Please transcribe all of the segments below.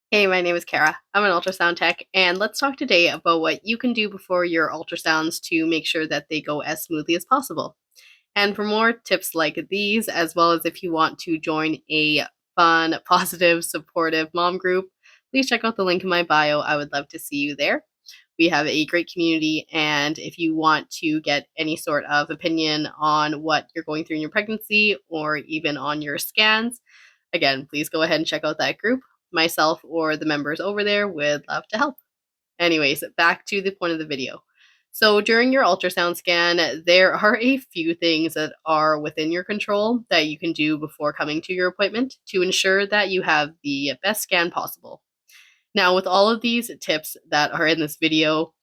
Hey, my name is Kara. I'm an ultrasound tech, and let's talk today about what you can do before your ultrasounds to make sure that they go as smoothly as possible. And for more tips like these, as well as if you want to join a fun, positive, supportive mom group, please check out the link in my bio. I would love to see you there. We have a great community, and if you want to get any sort of opinion on what you're going through in your pregnancy or even on your scans, again, please go ahead and check out that group. Myself or the members over there would love to help. Anyways, back to the point of the video. So during your ultrasound scan, there are a few things that are within your control that you can do before coming to your appointment to ensure that you have the best scan possible. Now, with all of these tips that are in this video,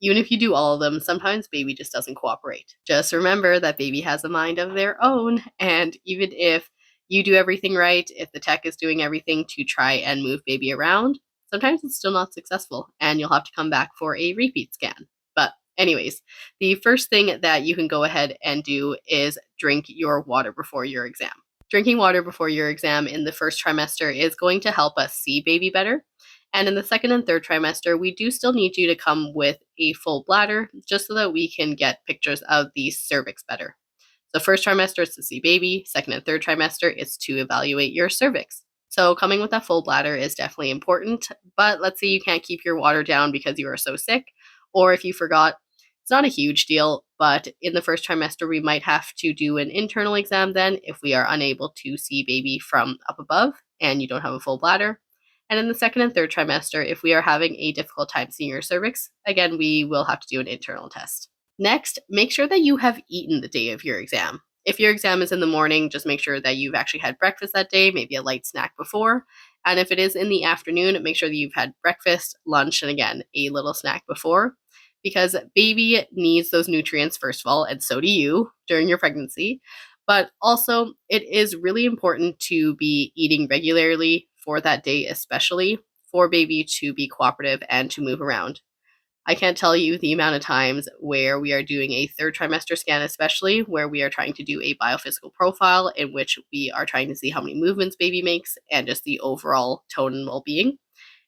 even if you do all of them, sometimes baby just doesn't cooperate. Just remember that baby has a mind of their own, and even if you do everything right, if the tech is doing everything to try and move baby around, sometimes it's still not successful, and you'll have to come back for a repeat scan. But anyways, the first thing that you can go ahead and do is drink your water before your exam. Drinking water before your exam in the first trimester is going to help us see baby better. And in the second and third trimester, we do still need you to come with a full bladder just so that we can get pictures of the cervix better. So first trimester is to see baby, second and third trimester is to evaluate your cervix. So coming with that full bladder is definitely important, but let's say you can't keep your water down because you are so sick, or if you forgot, it's not a huge deal, but in the first trimester, we might have to do an internal exam then if we are unable to see baby from up above and you don't have a full bladder. And in the second and third trimester, if we are having a difficult time seeing your cervix, again, we will have to do an internal test. Next, make sure that you have eaten the day of your exam. If your exam is in the morning, just make sure that you've actually had breakfast that day, maybe a light snack before. And if it is in the afternoon, make sure that you've had breakfast, lunch, and again, a little snack before, because baby needs those nutrients, first of all, and so do you during your pregnancy. But also, it is really important to be eating regularly for that day, especially for baby to be cooperative and to move around. I can't tell you the amount of times where we are doing a third trimester scan, especially where we are trying to do a biophysical profile in which we are trying to see how many movements baby makes and just the overall tone and well being.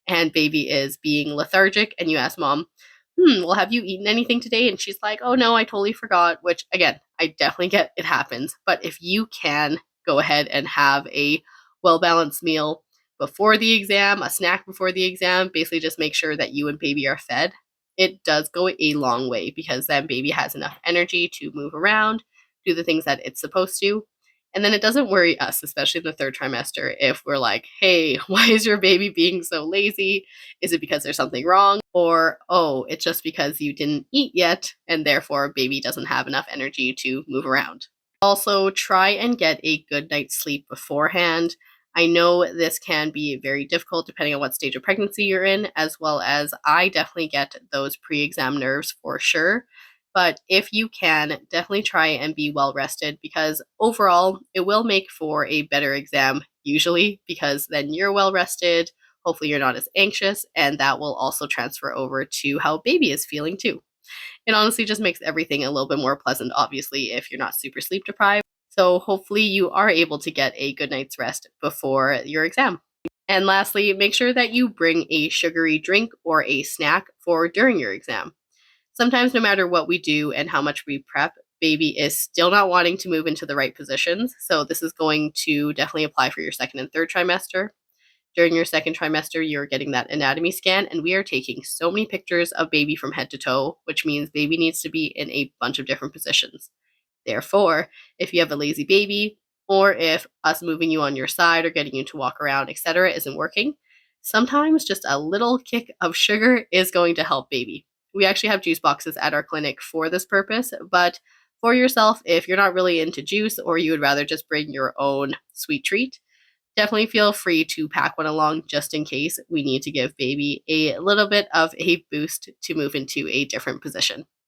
And baby is being lethargic, and you ask mom, well, have you eaten anything today? And she's like, oh no, I totally forgot, which again, I definitely get it happens. But if you can go ahead and have a well balanced meal before the exam, a snack before the exam, basically just make sure that you and baby are fed, it does go a long way because then baby has enough energy to move around, do the things that it's supposed to. And then it doesn't worry us, especially in the third trimester, if we're like, hey, why is your baby being so lazy? Is it because there's something wrong? Or, oh, it's just because you didn't eat yet, and therefore baby doesn't have enough energy to move around. Also, try and get a good night's sleep beforehand. I know this can be very difficult depending on what stage of pregnancy you're in, as well as I definitely get those pre exam nerves for sure. But if you can, definitely try and be well rested because overall, it will make for a better exam, usually, because then you're well rested. Hopefully, you're not as anxious, and that will also transfer over to how baby is feeling too. It honestly just makes everything a little bit more pleasant, obviously, if you're not super sleep deprived. So hopefully you are able to get a good night's rest before your exam. And lastly, make sure that you bring a sugary drink or a snack for during your exam. Sometimes no matter what we do and how much we prep, baby is still not wanting to move into the right positions. So this is going to definitely apply for your second and third trimester. During your second trimester, you're getting that anatomy scan, and we are taking so many pictures of baby from head to toe, which means baby needs to be in a bunch of different positions. Therefore, if you have a lazy baby, or if us moving you on your side or getting you to walk around, etc., isn't working, sometimes just a little kick of sugar is going to help baby. We actually have juice boxes at our clinic for this purpose, but for yourself, if you're not really into juice or you would rather just bring your own sweet treat, definitely feel free to pack one along just in case we need to give baby a little bit of a boost to move into a different position.